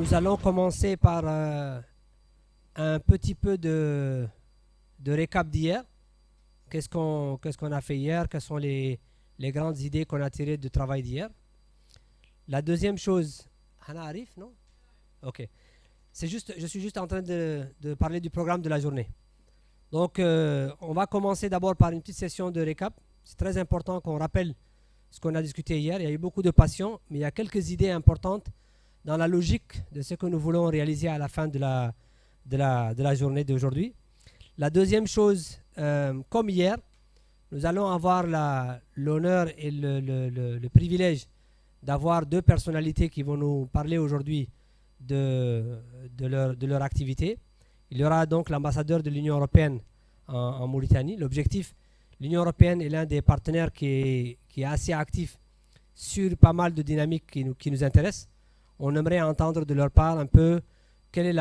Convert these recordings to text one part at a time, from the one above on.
Nous allons commencer par un petit peu de récap d'hier. Qu'est-ce qu'on a fait hier? Quelles sont les grandes idées qu'on a tirées du travail d'hier? La deuxième chose, Hana arrive, non? Ok. Je suis juste en train de parler du programme de la journée. Donc, on va commencer d'abord par une petite session de récap. C'est très important qu'on rappelle ce qu'on a discuté hier. Il y a eu beaucoup de passion, mais il y a quelques idées importantes dans la logique de ce que nous voulons réaliser à la fin de la journée d'aujourd'hui. La deuxième chose, comme hier, nous allons avoir l'honneur et le privilège d'avoir deux personnalités qui vont nous parler aujourd'hui de leur activité. Il y aura donc l'ambassadeur de l'Union européenne en Mauritanie. L'objectif, l'Union européenne est l'un des partenaires qui est assez actif sur pas mal de dynamiques qui nous intéressent. On aimerait entendre de leur part un peu quelle est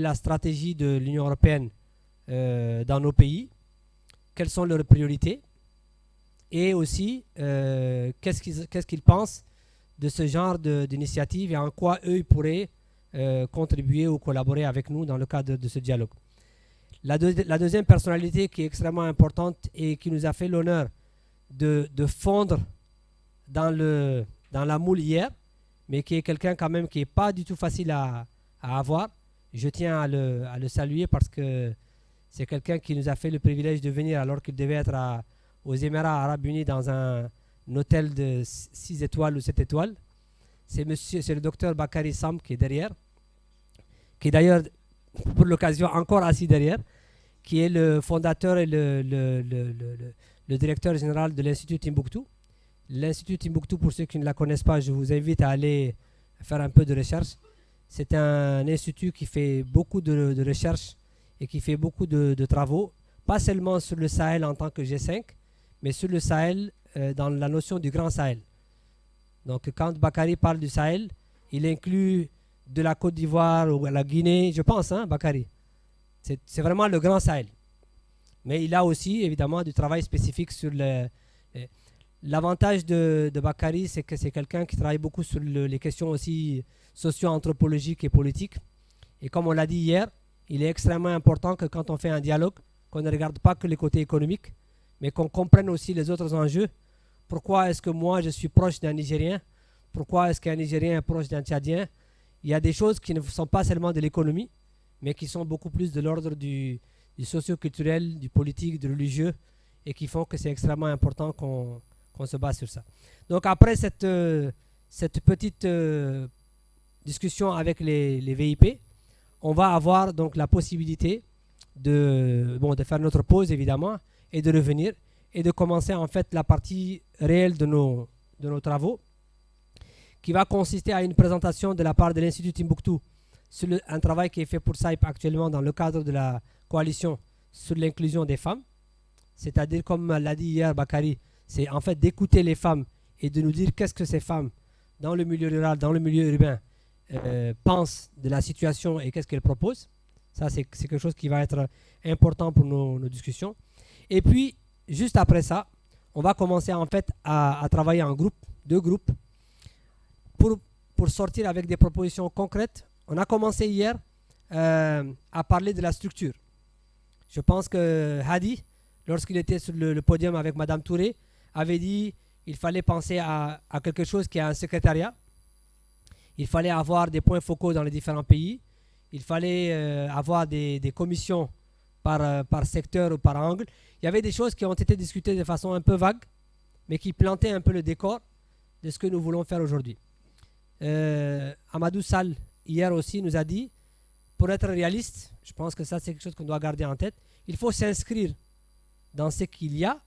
la stratégie de l'Union européenne dans nos pays, quelles sont leurs priorités et aussi qu'est-ce qu'ils pensent de ce genre d'initiative et en quoi eux ils pourraient contribuer ou collaborer avec nous dans le cadre de ce dialogue. La deuxième personnalité qui est extrêmement importante et qui nous a fait l'honneur de fondre dans la moule hier, mais qui est quelqu'un quand même qui n'est pas du tout facile à avoir. Je tiens à le saluer parce que c'est quelqu'un qui nous a fait le privilège de venir alors qu'il devait être aux Émirats Arabes Unis dans un hôtel de 6 étoiles ou 7 étoiles. C'est le docteur Bakary Sam qui est derrière, qui est d'ailleurs pour l'occasion encore assis derrière, qui est le fondateur et le directeur général de l'Institut Timbuktu. L'Institut Timbuktu, pour ceux qui ne la connaissent pas, je vous invite à aller faire un peu de recherche. C'est un institut qui fait beaucoup de recherches et qui fait beaucoup de travaux, pas seulement sur le Sahel en tant que G5, mais sur le Sahel dans la notion du Grand Sahel. Donc quand Bakary parle du Sahel, il inclut de la Côte d'Ivoire ou la Guinée, je pense, hein, Bakary. C'est vraiment le Grand Sahel. Mais il a aussi évidemment du travail spécifique sur l'avantage de Bakary, c'est que c'est quelqu'un qui travaille beaucoup sur les questions aussi socio-anthropologiques et politiques. Et comme on l'a dit hier, il est extrêmement important que quand on fait un dialogue, qu'on ne regarde pas que les côtés économiques, mais qu'on comprenne aussi les autres enjeux. Pourquoi est-ce que moi je suis proche d'un Nigérien? Pourquoi est-ce qu'un Nigérien est proche d'un Tchadien? Il y a des choses qui ne sont pas seulement de l'économie, mais qui sont beaucoup plus de l'ordre du socio-culturel, du politique, du religieux, et qui font que c'est extrêmement important qu'on se base sur ça. Donc après cette petite discussion avec les VIP, on va avoir donc la possibilité de faire notre pause évidemment et de revenir et de commencer en fait la partie réelle de nos travaux qui va consister à une présentation de la part de l'Institut Timbuktu sur un travail qui est fait pour SAIP actuellement dans le cadre de la coalition sur l'inclusion des femmes. C'est-à-dire, comme l'a dit hier Bakary, c'est en fait d'écouter les femmes et de nous dire qu'est-ce que ces femmes dans le milieu rural, dans le milieu urbain pensent de la situation et qu'est-ce qu'elles proposent. Ça, c'est quelque chose qui va être important pour nos discussions. Et puis, juste après ça, on va commencer en fait à travailler en groupe, deux groupes, pour sortir avec des propositions concrètes. On a commencé hier à parler de la structure. Je pense que Hadi, lorsqu'il était sur le podium avec Madame Touré, avait dit qu'il fallait penser à quelque chose qui a un secrétariat. Il fallait avoir des points focaux dans les différents pays. Il fallait avoir des commissions par secteur ou par angle. Il y avait des choses qui ont été discutées de façon un peu vague, mais qui plantaient un peu le décor de ce que nous voulons faire aujourd'hui. Amadou Sall, hier aussi, nous a dit, pour être réaliste, je pense que ça c'est quelque chose qu'on doit garder en tête, il faut s'inscrire dans ce qu'il y a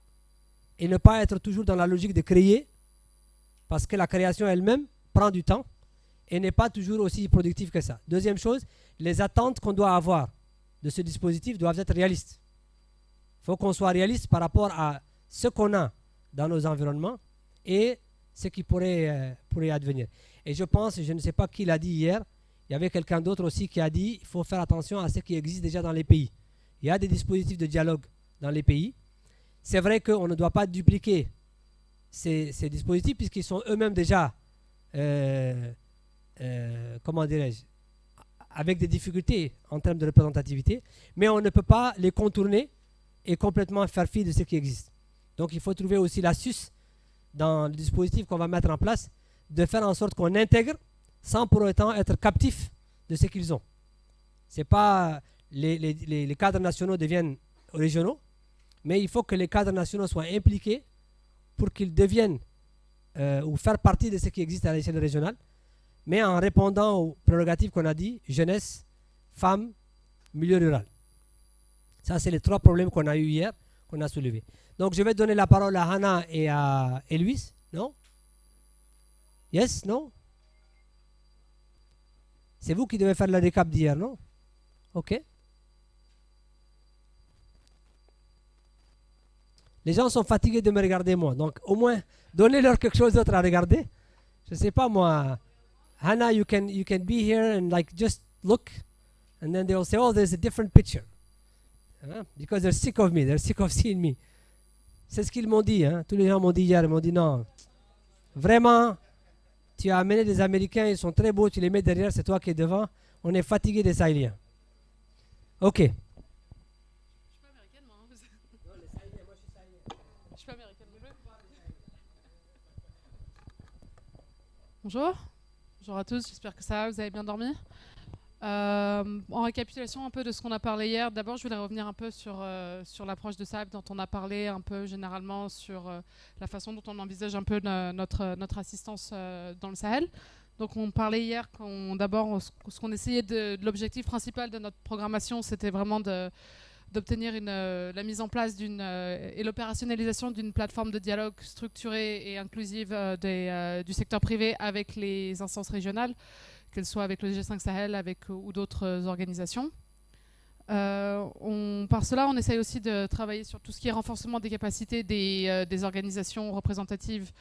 et ne pas être toujours dans la logique de créer, parce que la création elle-même prend du temps et n'est pas toujours aussi productive que ça. Deuxième chose, les attentes qu'on doit avoir de ce dispositif doivent être réalistes. Il faut qu'on soit réaliste par rapport à ce qu'on a dans nos environnements et ce qui pourrait advenir. Et je pense, je ne sais pas qui l'a dit hier, il y avait quelqu'un d'autre aussi qui a dit qu'il faut faire attention à ce qui existe déjà dans les pays. Il y a des dispositifs de dialogue dans les pays. C'est vrai qu'on ne doit pas dupliquer ces dispositifs puisqu'ils sont eux-mêmes déjà comment dirais-je, avec des difficultés en termes de représentativité, mais on ne peut pas les contourner et complètement faire fi de ce qui existe. Donc il faut trouver aussi l'astuce dans le dispositif qu'on va mettre en place, de faire en sorte qu'on intègre sans pour autant être captif de ce qu'ils ont. C'est pas les cadres nationaux deviennent régionaux, mais il faut que les cadres nationaux soient impliqués pour qu'ils deviennent ou faire partie de ce qui existe à l'échelle régionale, mais en répondant aux prérogatives qu'on a dit, jeunesse, femmes, milieu rural. Ça, c'est les 3 problèmes qu'on a eu hier, qu'on a soulevés. Donc, je vais donner la parole à Hannah et à Louis. Non? Yes? Non? C'est vous qui devez faire le récap d'hier, non? Ok. Les gens sont fatigués de me regarder, moi. Donc, au moins, donnez-leur quelque chose d'autre à regarder. Je ne sais pas, moi. Hannah, you can be here and like just look. And then they'll say, oh, there's a different picture. Because they're sick of me. They're sick of seeing me. C'est ce qu'ils m'ont dit. Hein. Tous les gens m'ont dit hier. Ils m'ont dit, non. Vraiment, tu as amené des Américains. Ils sont très beaux. Tu les mets derrière. C'est toi qui es devant. On est fatigué des Sahéliens. Ok. Bonjour. Bonjour à tous, j'espère que ça va, vous avez bien dormi. En récapitulation un peu de ce qu'on a parlé hier, d'abord je voulais revenir un peu sur l'approche de Saab dont on a parlé un peu généralement sur la façon dont on envisage un peu notre assistance dans le Sahel. Donc on parlait hier d'abord ce qu'on essayait de l'objectif principal de notre programmation, c'était vraiment d'obtenir la mise en place et l'opérationnalisation d'une plateforme de dialogue structurée et inclusive du secteur privé avec les instances régionales, qu'elles soient avec le G5 Sahel ou d'autres organisations. Par cela, on essaye aussi de travailler sur tout ce qui est renforcement des capacités des organisations représentatives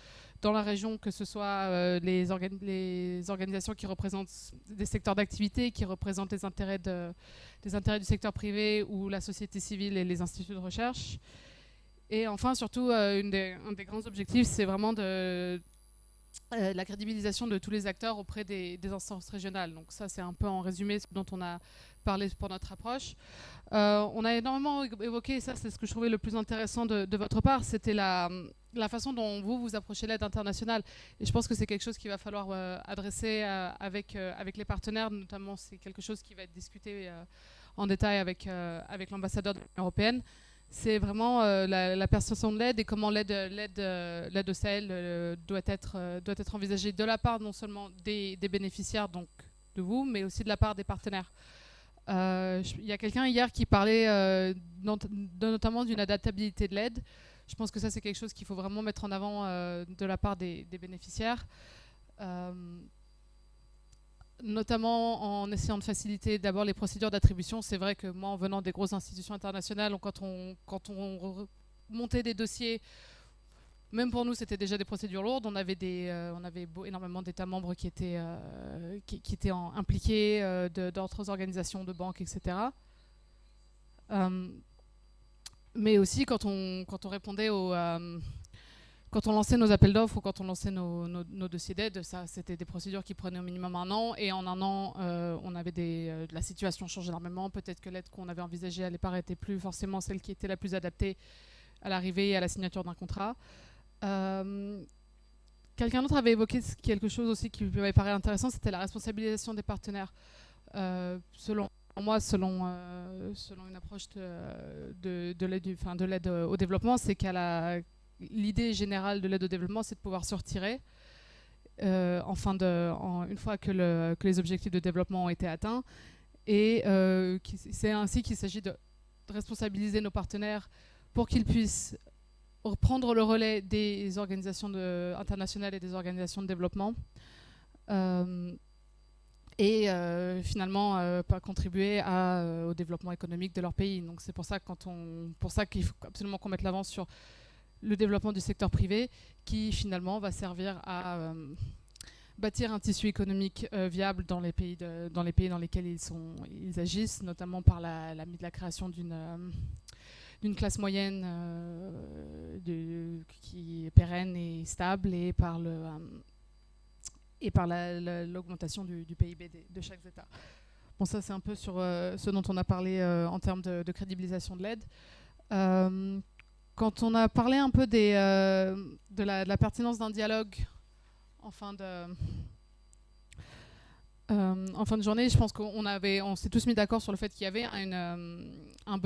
dans la région, que ce soit les organisations qui représentent des secteurs d'activité, qui représentent les intérêts du secteur privé ou la société civile et les instituts de recherche. Et enfin, surtout, un des grands objectifs, c'est vraiment la crédibilisation de tous les acteurs auprès des instances régionales. Donc ça, c'est un peu en résumé ce dont on a parlé pour notre approche. On a énormément évoqué, et ça c'est ce que je trouvais le plus intéressant de votre part, c'était la façon dont vous approchez l'aide internationale. Et je pense que c'est quelque chose qu'il va falloir adresser avec les partenaires, notamment c'est quelque chose qui va être discuté en détail avec l'ambassadeur de l'Union européenne. C'est vraiment la perception de l'aide et comment l'aide au Sahel doit être envisagée de la part non seulement des bénéficiaires, donc de vous, mais aussi de la part des partenaires. Il y a quelqu'un hier qui parlait notamment d'une adaptabilité de l'aide. Je pense que ça, c'est quelque chose qu'il faut vraiment mettre en avant de la part des bénéficiaires. Notamment en essayant de faciliter d'abord les procédures d'attribution. C'est vrai que moi, en venant des grosses institutions internationales, quand on montait des dossiers, même pour nous, c'était déjà des procédures lourdes. On avait énormément d'États membres qui étaient impliqués, d'autres organisations, de banques, etc. Mais aussi, quand on répondait quand on lançait nos appels d'offres ou quand on lançait nos dossiers d'aide, c'était des procédures qui prenaient au minimum 1 an. Et en 1 an, on avait la situation change énormément. Peut-être que l'aide qu'on avait envisagée à l'époque n'était plus forcément celle qui était la plus adaptée à l'arrivée et à la signature d'un contrat. Quelqu'un d'autre avait évoqué quelque chose aussi qui m'avait paru intéressant, c'était la responsabilisation des partenaires. Selon une approche de l'aide au développement, c'est l'idée générale de l'aide au développement, c'est de pouvoir se retirer une fois que les objectifs de développement ont été atteints. Et c'est ainsi qu'il s'agit de responsabiliser nos partenaires pour qu'ils puissent prendre le relais des organisations internationales et des organisations de développement et finalement pas contribuer au développement économique de leur pays. Donc c'est pour ça qu'il faut absolument qu'on mette l'avant sur le développement du secteur privé qui finalement va servir à bâtir un tissu économique viable dans les pays dans lesquels ils agissent, notamment par la création d'une classe moyenne qui est pérenne et stable et par l'augmentation du PIB de chaque État. Bon, ça, c'est un peu sur ce dont on a parlé en termes de crédibilisation de l'aide. Quand on a parlé un peu de la pertinence d'un dialogue en fin de journée, je pense on s'est tous mis d'accord sur le fait qu'il y avait un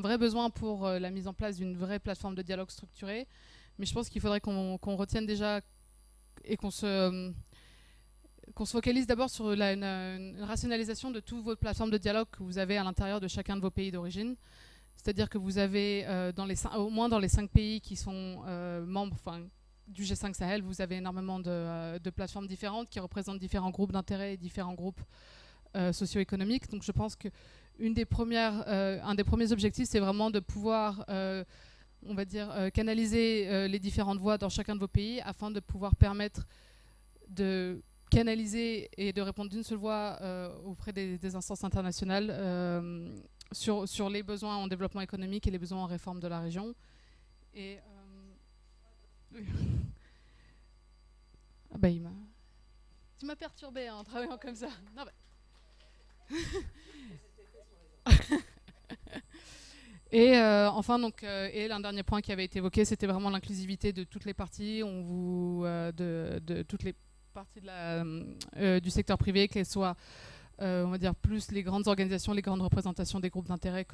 vrai besoin pour la mise en place d'une vraie plateforme de dialogue structurée. Mais je pense qu'il faudrait qu'on retienne déjà et qu'on se focalise d'abord sur une rationalisation de toutes vos plateformes de dialogue que vous avez à l'intérieur de chacun de vos pays d'origine. C'est-à-dire que vous avez, au moins dans les 5 pays qui sont membres du G5 Sahel, vous avez énormément de plateformes différentes qui représentent différents groupes d'intérêt et différents groupes socio-économiques. Donc je pense qu'un des premiers objectifs, c'est vraiment de pouvoir canaliser les différentes voix dans chacun de vos pays afin de pouvoir permettre de canaliser et de répondre d'une seule voix auprès des instances internationales sur les besoins en développement économique et les besoins en réforme de la région. Et tu m'as perturbé en travaillant comme ça. Non, Et enfin, et l'un dernier point qui avait été évoqué, c'était vraiment l'inclusivité de toutes les parties, de toutes les parties du secteur privé, qu'elles soient, on va dire, plus les grandes organisations, les grandes représentations des groupes d'intérêt,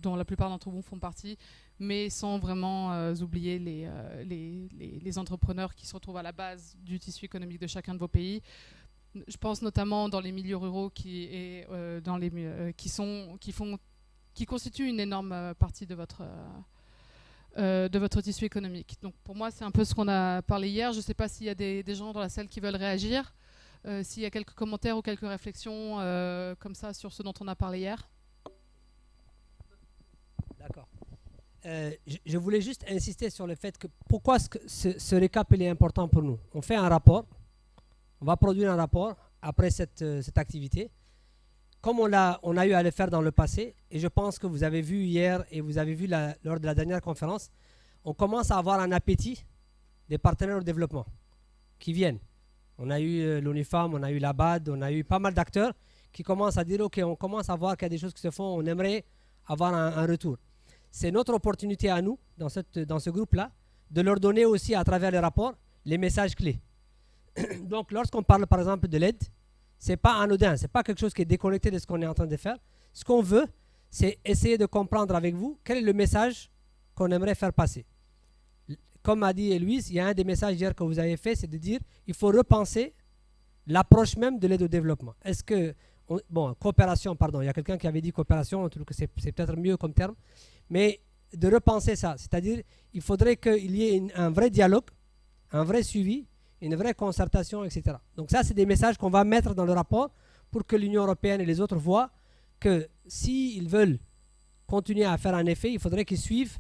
dont la plupart d'entre vous font partie, mais sans vraiment oublier les entrepreneurs qui se retrouvent à la base du tissu économique de chacun de vos pays. Je pense notamment dans les milieux ruraux qui constituent une énorme partie de votre tissu économique. Donc pour moi, c'est un peu ce qu'on a parlé hier. Je ne sais pas s'il y a des gens dans la salle qui veulent réagir, s'il y a quelques commentaires ou quelques réflexions comme ça sur ce dont on a parlé hier. D'accord. Je voulais juste insister sur le fait que pourquoi ce récap il est important pour nous. On fait un rapport, on va produire un rapport après cette activité. Comme on a eu à le faire dans le passé, et je pense que vous avez vu hier et vous avez vu lors de la dernière conférence, on commence à avoir un appétit des partenaires au développement qui viennent. On a eu l'ONU-FAM, on a eu la BAD, on a eu pas mal d'acteurs qui commencent à dire ok, on commence à voir qu'il y a des choses qui se font, on aimerait avoir un retour. C'est notre opportunité à nous, dans ce groupe-là, de leur donner aussi à travers les rapports les messages clés. Donc lorsqu'on parle par exemple de l'aide, c'est pas anodin, c'est pas quelque chose qui est déconnecté de ce qu'on est en train de faire. Ce qu'on veut, c'est essayer de comprendre avec vous quel est le message qu'on aimerait faire passer. Comme a dit Louise, il y a un des messages hier que vous avez fait, c'est de dire il faut repenser l'approche même de l'aide au développement. Est-ce que, coopération, pardon, il y a quelqu'un qui avait dit coopération, on trouve que c'est peut-être mieux comme terme, mais de repenser ça, c'est-à-dire il faudrait qu'il y ait un vrai dialogue, un vrai suivi, une vraie concertation, etc. Donc ça, c'est des messages qu'on va mettre dans le rapport pour que l'Union européenne et les autres voient que s'ils veulent continuer à faire un effet, il faudrait qu'ils suivent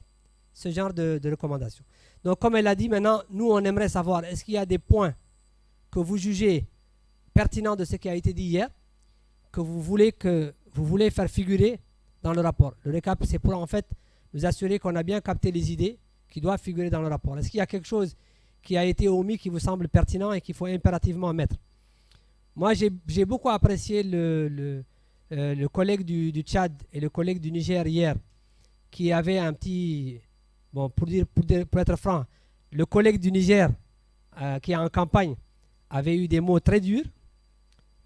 ce genre de recommandations. Donc comme elle a dit, maintenant, nous, on aimerait savoir, est-ce qu'il y a des points que vous jugez pertinents de ce qui a été dit hier, que vous voulez faire figurer dans le rapport. Le récap, c'est pour en fait nous assurer qu'on a bien capté les idées qui doivent figurer dans le rapport. Est-ce qu'il y a quelque chose qui a été omis, qui vous semble pertinent et qu'il faut impérativement mettre? Moi, j'ai beaucoup apprécié le collègue du Tchad et le collègue du Niger hier, qui avait un petit... Bon, pour être franc, le collègue du Niger, qui est en campagne, avait eu des mots très durs,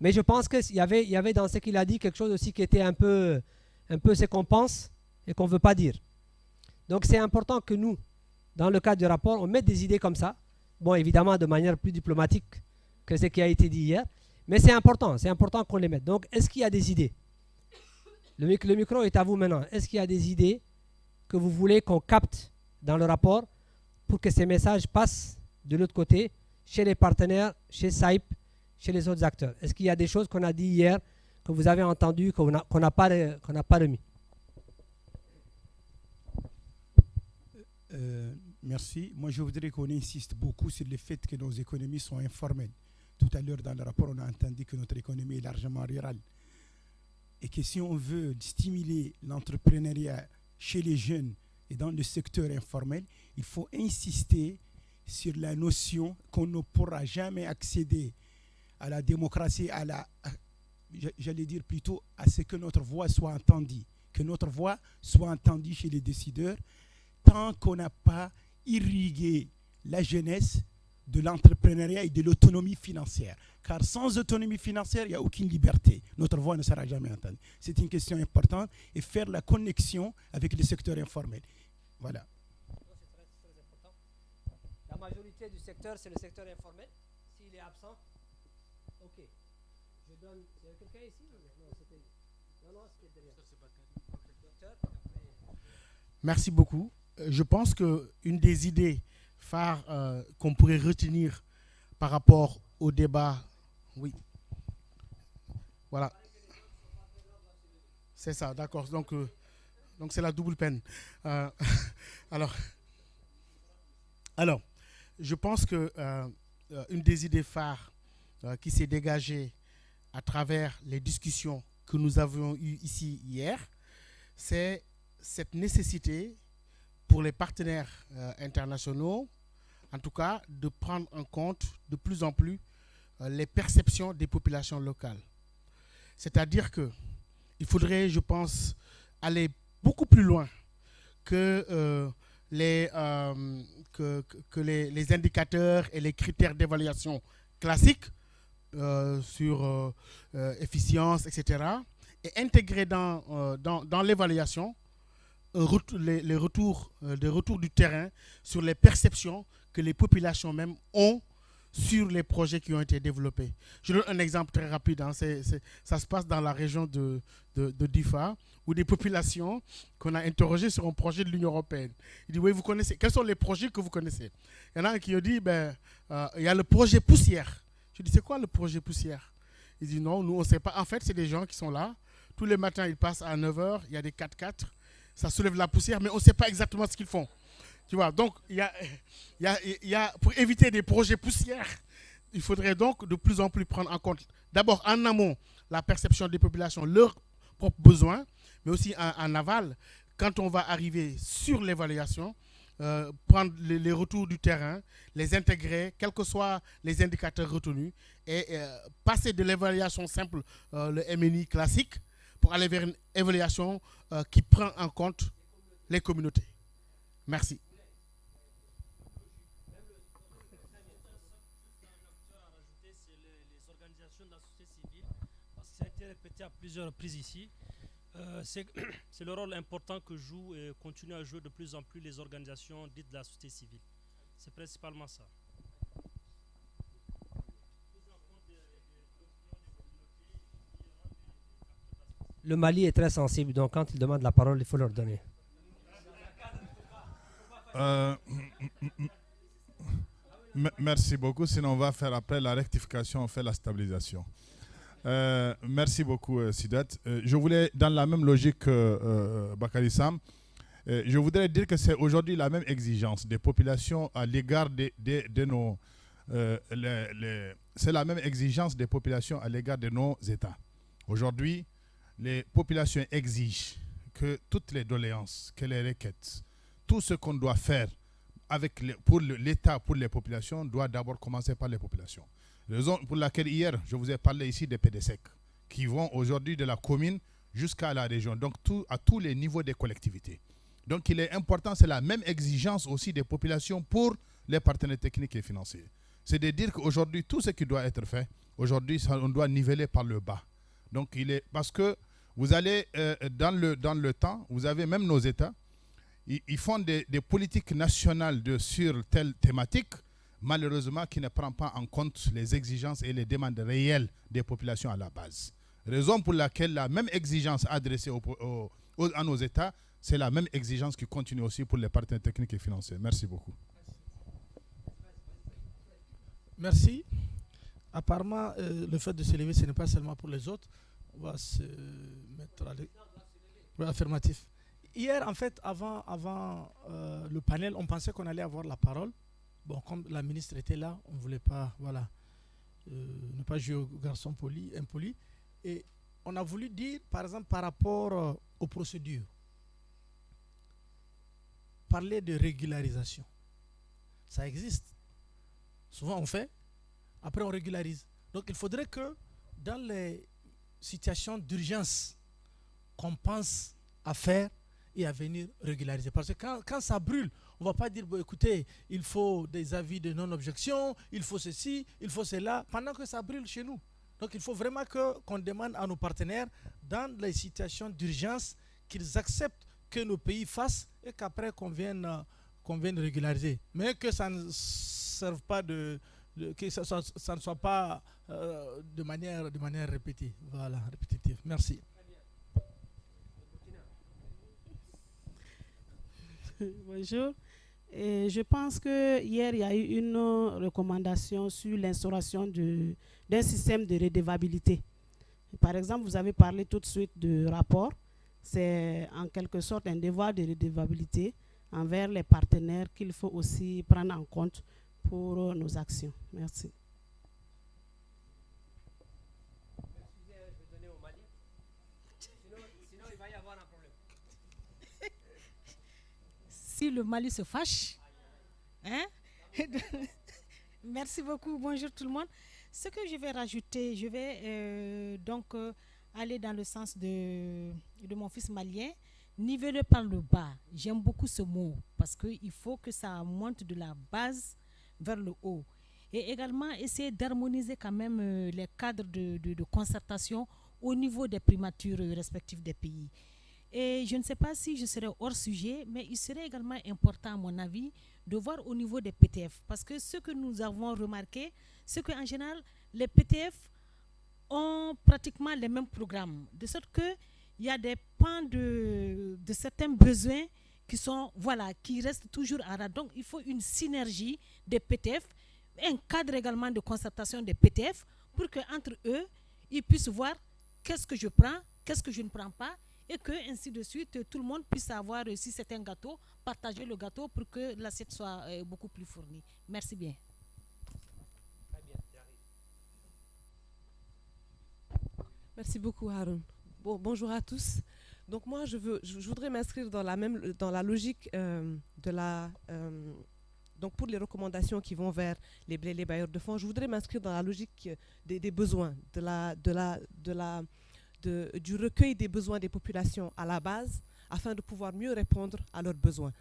mais je pense qu'il y avait dans ce qu'il a dit quelque chose aussi qui était un peu ce qu'on pense et qu'on ne veut pas dire. Donc c'est important que nous, dans le cadre du rapport, on mette des idées comme ça. Bon, évidemment, de manière plus diplomatique que ce qui a été dit hier. Mais c'est important qu'on les mette. Donc, est-ce qu'il y a des idées? Le micro est à vous maintenant. Est-ce qu'il y a des idées que vous voulez qu'on capte dans le rapport pour que ces messages passent de l'autre côté, chez les partenaires, chez SAIP, chez les autres acteurs? Est-ce qu'il y a des choses qu'on a dit hier, que vous avez entendues, qu'on n'a pas remis? Merci. Moi, je voudrais qu'on insiste beaucoup sur le fait que nos économies sont informelles. Tout à l'heure, dans le rapport, on a entendu que notre économie est largement rurale. Et que si on veut stimuler l'entrepreneuriat chez les jeunes et dans le secteur informel, il faut insister sur la notion qu'on ne pourra jamais accéder à la démocratie, à j'allais dire plutôt, à ce que notre voix soit entendue. Que notre voix soit entendue chez les décideurs, tant qu'on n'a pas irrigué la jeunesse de l'entrepreneuriat et de l'autonomie financière. Car sans autonomie financière, il n'y a aucune liberté. Notre voix ne sera jamais entendue. C'est une question importante et faire la connexion avec le secteur informel. Voilà. C'est très important. La majorité du secteur, c'est le secteur informel. S'il est absent, ok. Je donne. Il y a quelqu'un ici? Non, c'était. Non, c'était derrière. Docteur, Merci beaucoup. Je pense qu'une des idées phares qu'on pourrait retenir par rapport au débat, oui, voilà, c'est ça, d'accord. Donc c'est la double peine. Alors, je pense que une des idées phares qui s'est dégagée à travers les discussions que nous avions eues ici hier, c'est cette nécessité pour les partenaires internationaux, en tout cas, de prendre en compte de plus en plus les perceptions des populations locales. C'est-à-dire qu'il faudrait, je pense, aller beaucoup plus loin que les indicateurs et les critères d'évaluation classiques sur efficience, etc., et intégrer dans l'évaluation les retours du terrain sur les perceptions que les populations même ont sur les projets qui ont été développés. Je donne un exemple très rapide. Hein. Ça se passe dans la région de Difa, où des populations qu'on a interrogées sur un projet de l'Union européenne. Il dit, oui, vous connaissez, quels sont les projets que vous connaissez? Il y en a un qui a dit, il y a le projet poussière. Je dis, c'est quoi le projet poussière? Il dit, non, nous, on ne sait pas. En fait, c'est des gens qui sont là. Tous les matins, ils passent à 9h, il y a des 4x4. Ça soulève la poussière, mais on ne sait pas exactement ce qu'ils font. Tu vois, donc, pour éviter des projets poussières, il faudrait donc de plus en plus prendre en compte, d'abord en amont, la perception des populations, leurs propres besoins, mais aussi en aval, quand on va arriver sur l'évaluation, prendre les retours du terrain, les intégrer, quels que soient les indicateurs retenus, et passer de l'évaluation simple, le MNI classique, pour aller vers une évaluation qui prend en compte les communautés. Merci. Les organisations de la société civile, parce que ça a été répété à plusieurs reprises ici, c'est le rôle important que jouent et continuent à jouer de plus en plus les organisations dites de la société civile. C'est principalement ça. le Mali est très sensible, donc quand ils demandent la parole, il faut leur donner. Merci beaucoup, sinon on va faire après la rectification, on fait la stabilisation. Merci beaucoup Sidat. Je voulais, dans la même logique que Bakary Sam, je voudrais dire que c'est aujourd'hui la même exigence des populations à l'égard de nos... c'est la même exigence des populations à l'égard de nos États. Aujourd'hui, les populations exigent que toutes les doléances, que les requêtes, tout ce qu'on doit faire pour l'État, pour les populations, doit d'abord commencer par les populations. Raison pour laquelle hier, je vous ai parlé ici des PDSEC, qui vont aujourd'hui de la commune jusqu'à la région, donc à tous les niveaux des collectivités. Donc il est important, c'est la même exigence aussi des populations pour les partenaires techniques et financiers. C'est de dire qu'aujourd'hui, tout ce qui doit être fait, aujourd'hui, on doit niveler par le bas. Donc parce que vous allez dans le temps, vous avez même nos États, ils font des politiques nationales sur telle thématique, malheureusement qui ne prend pas en compte les exigences et les demandes réelles des populations à la base. Raison pour laquelle la même exigence adressée à nos États, c'est la même exigence qui continue aussi pour les partenaires techniques et financiers. Merci beaucoup. Merci. Apparemment, le fait de se lever, ce n'est pas seulement pour les autres. On va se mettre à l'affirmatif. Hier, en fait, avant le panel, on pensait qu'on allait avoir la parole. Bon, comme la ministre était là, on ne voulait pas, voilà, ne pas jouer au garçon impoli. Et on a voulu dire, par exemple, par rapport aux procédures, parler de régularisation. Ça existe. Souvent, on fait, après on régularise. Donc, il faudrait que dans situations d'urgence qu'on pense à faire et à venir régulariser. Parce que quand ça brûle, on ne va pas dire, bon, écoutez, il faut des avis de non-objection, il faut ceci, il faut cela, pendant que ça brûle chez nous. Donc il faut vraiment qu'on demande à nos partenaires, dans les situations d'urgence, qu'ils acceptent que nos pays fassent et qu'après qu'on vienne régulariser. Mais que ça ne serve pas que ça ne soit pas de manière répétée. Voilà, répétitive. Merci. Bonjour. Et je pense que hier il y a eu une recommandation sur l'instauration d'un système de redevabilité. Par exemple, vous avez parlé tout de suite de rapport. C'est en quelque sorte un devoir de redevabilité envers les partenaires qu'il faut aussi prendre en compte pour nos actions. Merci. Si le Mali se fâche, hein? Merci beaucoup, bonjour tout le monde. Ce que je vais rajouter, je vais aller dans le sens de mon fils malien, niveler par le bas. J'aime beaucoup ce mot parce qu'il faut que ça monte de la base vers le haut. Et également essayer d'harmoniser quand même les cadres de concertation au niveau des primatures respectives des pays. Et je ne sais pas si je serai hors sujet, mais il serait également important, à mon avis, de voir au niveau des PTF. Parce que ce que nous avons remarqué, c'est qu'en général, les PTF ont pratiquement les mêmes programmes. De sorte qu'il y a des pans de certains besoins qui restent toujours à rate. Donc, il faut une synergie des PTF, un cadre également de concertation des PTF, pour qu'entre eux, ils puissent voir qu'est-ce que je prends, qu'est-ce que je ne prends pas, et que, ainsi de suite, tout le monde puisse avoir, si c'est un gâteau, partager le gâteau pour que l'assiette soit beaucoup plus fournie. Merci bien. Merci beaucoup, Haroun. Bonjour à tous. Donc moi, je voudrais m'inscrire dans la logique donc pour les recommandations qui vont vers les bailleurs de fonds, je voudrais m'inscrire dans la logique des besoins, du recueil des besoins des populations à la base, afin de pouvoir mieux répondre à leurs besoins.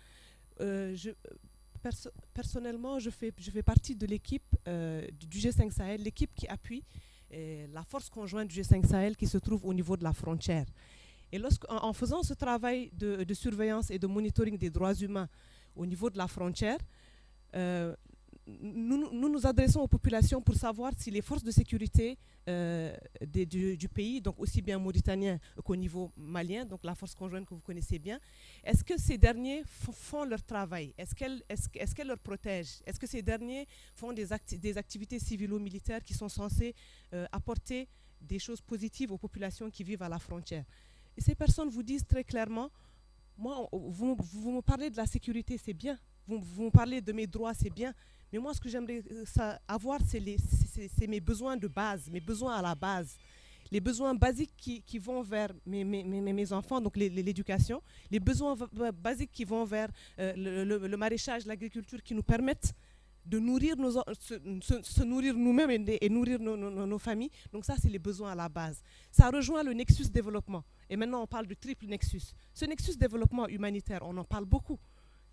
Personnellement, je fais partie de l'équipe du G5 Sahel, l'équipe qui appuie la force conjointe du G5 Sahel qui se trouve au niveau de la frontière. Et en faisant ce travail de surveillance et de monitoring des droits humains au niveau de la frontière, nous adressons aux populations pour savoir si les forces de sécurité du pays, donc aussi bien mauritaniens qu'au niveau malien, donc la force conjointe que vous connaissez bien, est-ce que ces derniers font leur travail? Est-ce qu'elles leur protègent? Est-ce que ces derniers font des activités civilo-militaires qui sont censées apporter des choses positives aux populations qui vivent à la frontière? Et ces personnes vous disent très clairement, moi, vous me parlez de la sécurité, c'est bien. Vous me parlez de mes droits, c'est bien. Mais moi, ce que j'aimerais avoir, c'est mes besoins de base, mes besoins à la base. Les besoins basiques qui vont vers mes enfants, donc l'éducation. Les besoins basiques qui vont vers le maraîchage, l'agriculture, qui nous permettent de nourrir se nourrir nous-mêmes et nourrir nos familles. Donc ça, c'est les besoins à la base. Ça rejoint le nexus développement. Et maintenant, on parle de triple nexus. Ce nexus développement humanitaire, on en parle beaucoup,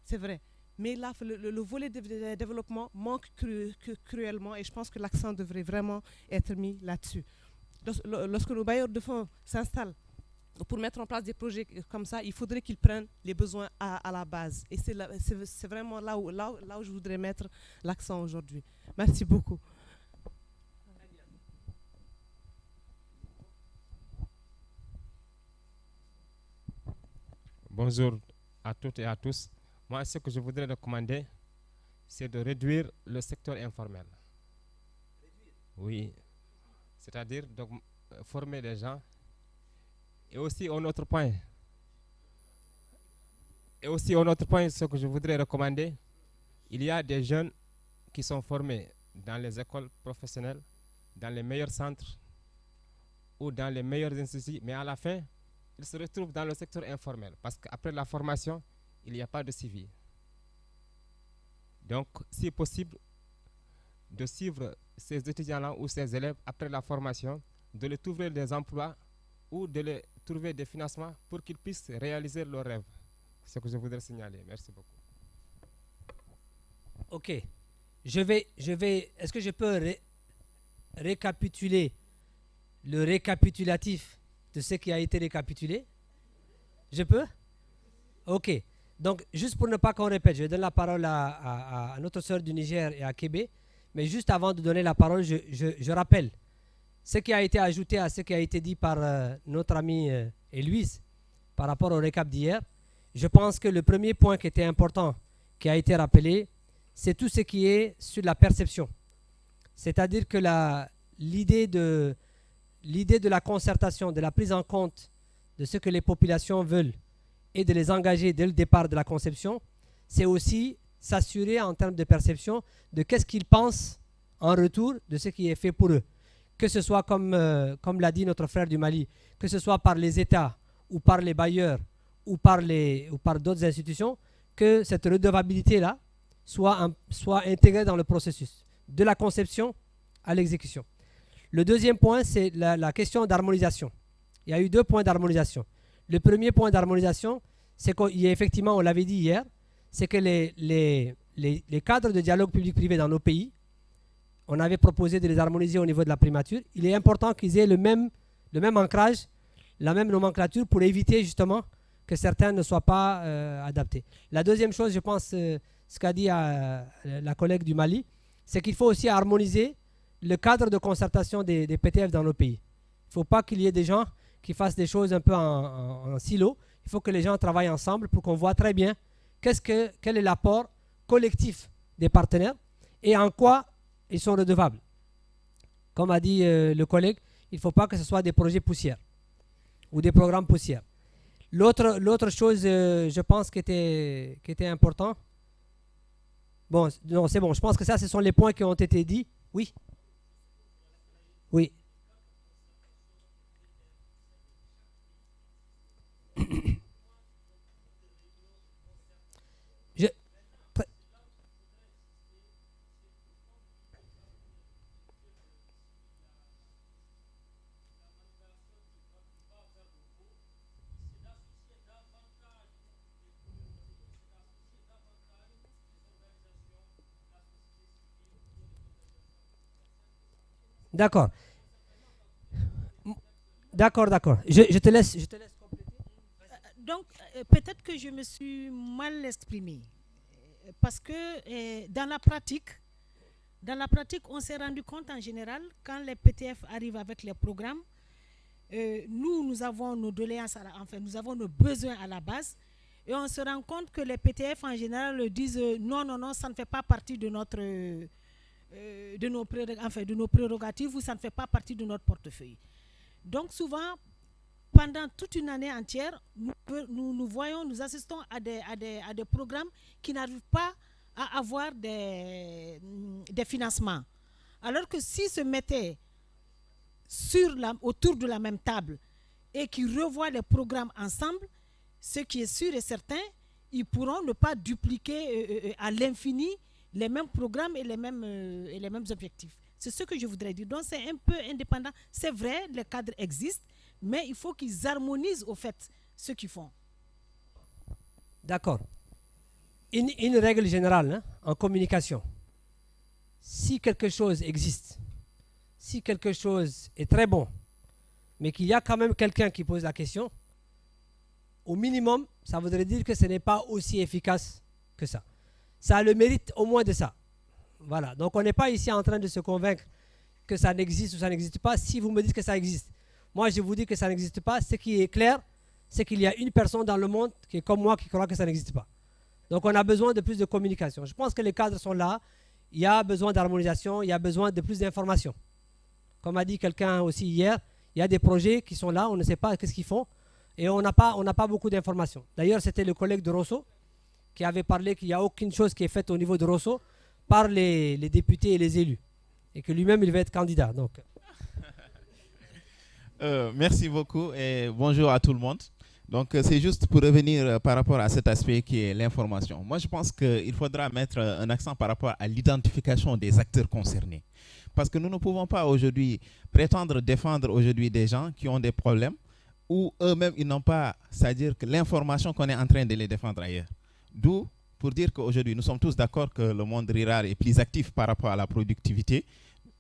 c'est vrai. Mais là, le volet de développement manque cruellement et je pense que l'accent devrait vraiment être mis là-dessus. Lorsque nos bailleurs de fonds s'installent pour mettre en place des projets comme ça, il faudrait qu'ils prennent les besoins à la base. Et c'est vraiment là où je voudrais mettre l'accent aujourd'hui. Merci beaucoup. Bonjour à toutes et à tous. Moi, ce que je voudrais recommander, c'est de réduire le secteur informel. Oui. C'est-à-dire donc former les gens. Et aussi, un autre point. Ce que je voudrais recommander, il y a des jeunes qui sont formés dans les écoles professionnelles, dans les meilleurs centres ou dans les meilleurs instituts, mais à la fin, ils se retrouvent dans le secteur informel parce qu'après la formation, il n'y a pas de suivi. Donc, si possible, de suivre ces étudiants-là ou ces élèves après la formation de les trouver des emplois ou de les trouver des financements pour qu'ils puissent réaliser leurs rêves. C'est ce que je voudrais signaler. Merci beaucoup. Ok. Est-ce que je peux récapituler le récapitulatif de ce qui a été récapitulé? Je peux? Ok. Donc, juste pour ne pas qu'on répète, je donne la parole à notre sœur du Niger et à Kébé. Mais juste avant de donner la parole, je rappelle ce qui a été ajouté à ce qui a été dit par notre ami Héloïse par rapport au récap d'hier. Je pense que le premier point qui était important, qui a été rappelé, c'est tout ce qui est sur la perception. C'est-à-dire que l'idée de la concertation, de la prise en compte de ce que les populations veulent et de les engager dès le départ de la conception, c'est aussi s'assurer en termes de perception de qu'est-ce qu'ils pensent en retour de ce qui est fait pour eux. Que ce soit comme l'a dit notre frère du Mali, que ce soit par les États ou par les bailleurs ou par d'autres institutions, que cette redevabilité-là soit intégrée dans le processus, de la conception à l'exécution. Le deuxième point, c'est la question d'harmonisation. Il y a eu 2 points d'harmonisation. Le premier point d'harmonisation, c'est qu'effectivement, on l'avait dit hier, c'est que les cadres de dialogue public-privé dans nos pays, on avait proposé de les harmoniser au niveau de la primature. Il est important qu'ils aient le même ancrage, la même nomenclature pour éviter justement que certains ne soient pas adaptés. La deuxième chose, je pense, ce qu'a dit la collègue du Mali, c'est qu'il faut aussi harmoniser le cadre de concertation des PTF dans nos pays. Il ne faut pas qu'il y ait des gens qui fassent des choses un peu en silo. Il faut que les gens travaillent ensemble pour qu'on voit très bien quel est l'apport collectif des partenaires et en quoi ils sont redevables. Comme a dit le collègue, il ne faut pas que ce soit des projets poussières ou des programmes poussières. L'autre chose, je pense, qui était important, bon, non, c'est bon, je pense que ça, ce sont les points qui ont été dits. Oui. Oui. D'accord. D'accord. Je te laisse compléter. Donc, peut-être que je me suis mal exprimée. Parce que dans la pratique, on s'est rendu compte en général, quand les PTF arrivent avec les programmes, nous avons nos doléances, nous avons nos besoins à la base, et on se rend compte que les PTF en général disent non, ça ne fait pas partie de de nos prérogatives ou ça ne fait pas partie de notre portefeuille. Donc souvent, pendant toute une année entière, nous assistons à des programmes qui n'arrivent pas à avoir des financements. Alors que s'ils se mettaient autour de la même table et qu'ils revoient les programmes ensemble, ce qui est sûr et certain, ils pourront ne pas dupliquer à l'infini les mêmes programmes et les mêmes objectifs. C'est ce que je voudrais dire. Donc c'est un peu indépendant. C'est vrai, les cadres existent, mais il faut qu'ils harmonisent au fait ce qu'ils font. D'accord. Une règle générale en communication. Si quelque chose existe, si quelque chose est très bon, mais qu'il y a quand même quelqu'un qui pose la question, au minimum, ça voudrait dire que ce n'est pas aussi efficace que ça. Ça a le mérite au moins de ça. Voilà. Donc on n'est pas ici en train de se convaincre que ça n'existe ou ça n'existe pas. Si vous me dites que ça existe, moi je vous dis que ça n'existe pas. Ce qui est clair, c'est qu'il y a une personne dans le monde qui est comme moi qui croit que ça n'existe pas. Donc on a besoin de plus de communication. Je pense que les cadres sont là. Il y a besoin d'harmonisation, il y a besoin de plus d'informations. Comme a dit quelqu'un aussi hier, il y a des projets qui sont là, on ne sait pas qu'est-ce qu'ils font et on n'a pas beaucoup d'informations. D'ailleurs, c'était le collègue de Rosso qui avait parlé qu'il n'y a aucune chose qui est faite au niveau de Rosso par les députés et les élus. Et que lui-même, il va être candidat. Donc. Merci beaucoup et bonjour à tout le monde. Donc, c'est juste pour revenir par rapport à cet aspect qui est l'information. Moi, je pense qu'il faudra mettre un accent par rapport à l'identification des acteurs concernés. Parce que nous ne pouvons pas aujourd'hui prétendre défendre aujourd'hui des gens qui ont des problèmes ou eux-mêmes, ils n'ont pas, c'est-à-dire que l'information qu'on est en train de les défendre ailleurs. D'où, pour dire qu'aujourd'hui, nous sommes tous d'accord que le monde rural est plus actif par rapport à la productivité.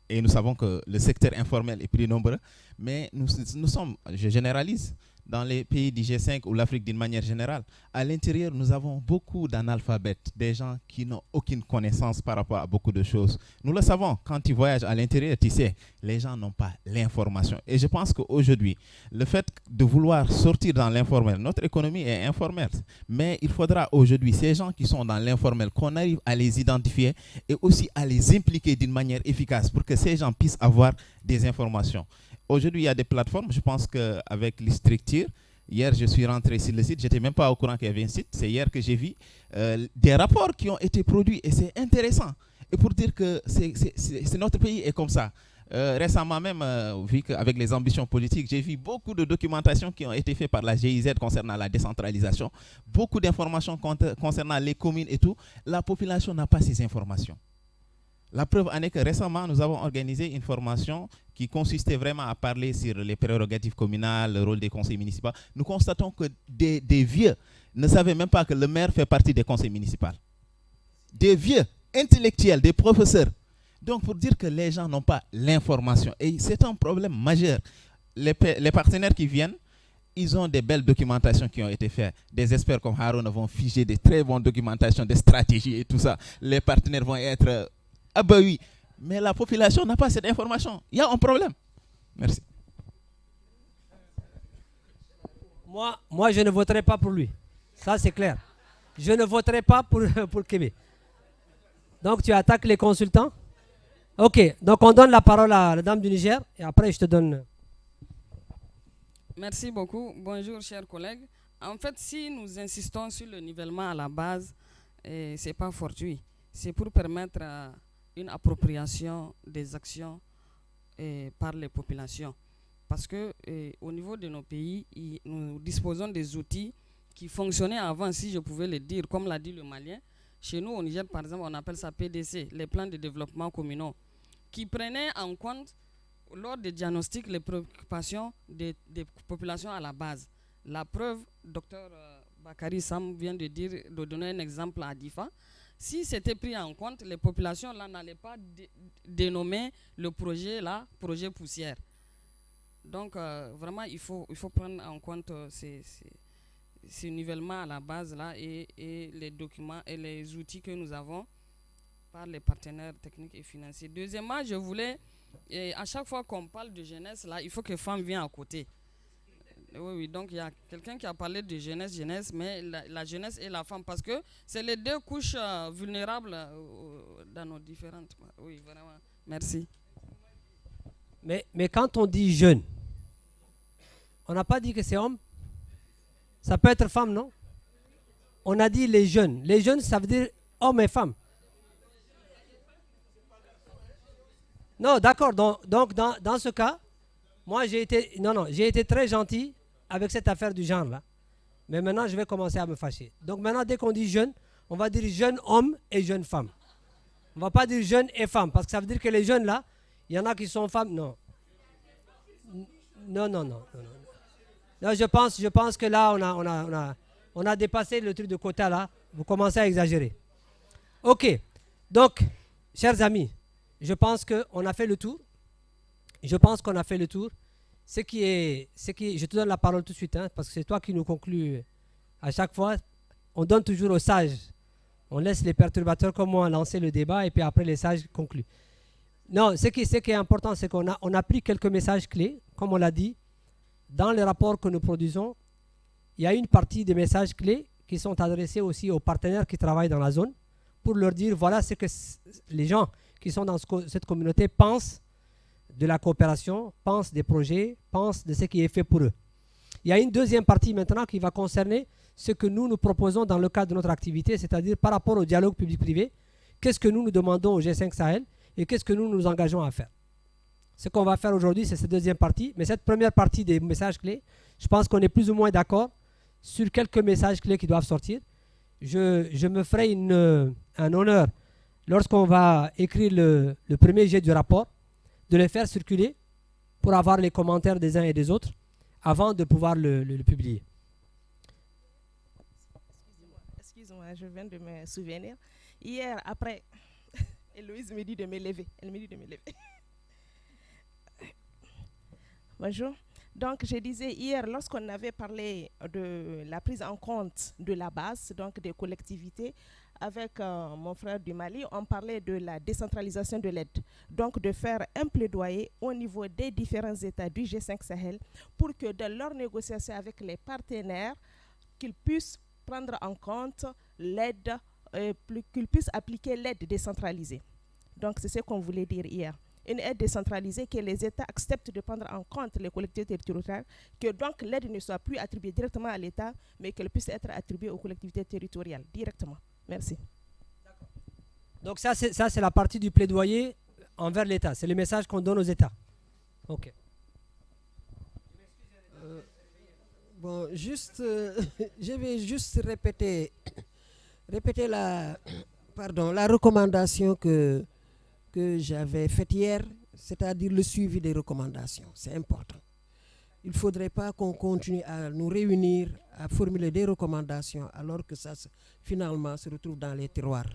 Et nous savons que le secteur informel est plus nombreux. Mais nous sommes, je généralise, dans les pays du G5 ou l'Afrique d'une manière générale, à l'intérieur, nous avons beaucoup d'analphabètes, des gens qui n'ont aucune connaissance par rapport à beaucoup de choses. Nous le savons, quand tu voyages à l'intérieur, tu sais, les gens n'ont pas l'information. Et je pense qu'aujourd'hui, le fait de vouloir sortir dans l'informel, notre économie est informelle, mais il faudra aujourd'hui, ces gens qui sont dans l'informel, qu'on arrive à les identifier et aussi à les impliquer d'une manière efficace pour que ces gens puissent avoir des informations. Aujourd'hui, il y a des plateformes, je pense qu'avec l'e-structure, hier je suis rentré sur le site, je n'étais même pas au courant qu'il y avait un site, c'est hier que j'ai vu des rapports qui ont été produits et c'est intéressant. Et pour dire que c'est notre pays est comme ça. Récemment même, vu qu'avec les ambitions politiques, j'ai vu beaucoup de documentation qui ont été faites par la GIZ concernant la décentralisation, beaucoup d'informations concernant les communes et tout. La population n'a pas ces informations. La preuve en est que récemment, nous avons organisé une formation qui consistait vraiment à parler sur les prérogatives communales, le rôle des conseils municipaux. Nous constatons que des vieux ne savaient même pas que le maire fait partie des conseils municipaux. Des vieux intellectuels, des professeurs. Donc, pour dire que les gens n'ont pas l'information. Et c'est un problème majeur. Les partenaires qui viennent, ils ont des belles documentations qui ont été faites. Des experts comme Haroun vont figer des très bonnes documentations, des stratégies et tout ça. Les partenaires vont être... Ah bah oui, mais la population n'a pas cette information. Il y a un problème. Merci. Moi, je ne voterai pas pour lui. Ça, c'est clair. Je ne voterai pas pour Kébé. Donc, tu attaques les consultants? Ok, donc on donne la parole à la dame du Niger et après, je te donne... Merci beaucoup. Bonjour, chers collègues. En fait, si nous insistons sur le nivellement à la base, ce n'est pas fortuit. C'est pour permettre une appropriation des actions par les populations. Parce que au niveau de nos pays, nous disposons des outils qui fonctionnaient avant, si je pouvais le dire, comme l'a dit le Malien. Chez nous, au Niger, par exemple, on appelle ça PDC, les plans de développement communaux, qui prenaient en compte, lors des diagnostics, les préoccupations des populations à la base. La preuve, docteur Bakary Sam vient de donner un exemple à Difa. Si c'était pris en compte, les populations là n'allaient pas dénommer le projet là, projet poussière. Donc vraiment, il faut prendre en compte ces nivellements à la base là et les documents et les outils que nous avons par les partenaires techniques et financiers. Deuxièmement, je voulais, à chaque fois qu'on parle de jeunesse là, il faut que femmes viennent à côté. Oui, donc il y a quelqu'un qui a parlé de jeunesse, mais la jeunesse et la femme, parce que c'est les deux couches vulnérables dans nos différentes... Oui, vraiment. Merci. Mais quand on dit jeune, on n'a pas dit que c'est homme? Ça peut être femme, non? On a dit les jeunes. Les jeunes, ça veut dire homme et femme. Non, d'accord. Donc dans ce cas, moi j'ai été très gentil avec cette affaire du genre là. Mais maintenant je vais commencer à me fâcher. Donc maintenant dès qu'on dit jeune, on va dire jeune homme et jeune femme. On va pas dire jeune et femme parce que ça veut dire que les jeunes là, il y en a qui sont femmes. Non. Non, je pense que là on a dépassé le truc de quota là. Vous commencez à exagérer. Ok. Donc, chers amis, je pense qu'on a fait le tour. Je te donne la parole tout de suite, hein, parce que c'est toi qui nous conclus à chaque fois. On donne toujours aux sages. On laisse les perturbateurs comme moi lancer le débat et puis après les sages concluent. Non, ce qui est important, c'est qu'on a pris quelques messages clés, comme on l'a dit. Dans les rapports que nous produisons, il y a une partie des messages clés qui sont adressés aussi aux partenaires qui travaillent dans la zone pour leur dire voilà ce que les gens qui sont dans cette communauté pensent de la coopération, pensent des projets, pensent de ce qui est fait pour eux. Il y a une deuxième partie maintenant qui va concerner ce que nous proposons dans le cadre de notre activité, c'est-à-dire par rapport au dialogue public-privé, qu'est-ce que nous demandons au G5 Sahel et qu'est-ce que nous nous engageons à faire. Ce qu'on va faire aujourd'hui, c'est cette deuxième partie, mais cette première partie des messages clés, je pense qu'on est plus ou moins d'accord sur quelques messages clés qui doivent sortir. Je me ferai un honneur lorsqu'on va écrire le premier jet du rapport de les faire circuler pour avoir les commentaires des uns et des autres avant de pouvoir le publier. Excuse-moi, je viens de me souvenir. Hier, après, Héloïse me dit de me lever. Elle me dit de me lever. Bonjour. Donc, je disais hier, lorsqu'on avait parlé de la prise en compte de la base, donc des collectivités, avec mon frère du Mali, on parlait de la décentralisation de l'aide. Donc, de faire un plaidoyer au niveau des différents États du G5 Sahel pour que dans leurs négociations avec les partenaires, qu'ils puissent prendre en compte l'aide, qu'ils puissent appliquer l'aide décentralisée. Donc, c'est ce qu'on voulait dire hier. Une aide décentralisée, que les États acceptent de prendre en compte les collectivités territoriales, que donc l'aide ne soit plus attribuée directement à l'État, mais qu'elle puisse être attribuée aux collectivités territoriales directement. Merci. Donc ça, c'est la partie du plaidoyer envers l'État. C'est le message qu'on donne aux États. Ok. Bon, juste, je vais juste répéter la recommandation que j'avais faite hier, c'est-à-dire le suivi des recommandations. C'est important. Il ne faudrait pas qu'on continue à nous réunir, à formuler des recommandations, alors que ça, finalement, se retrouve dans les tiroirs.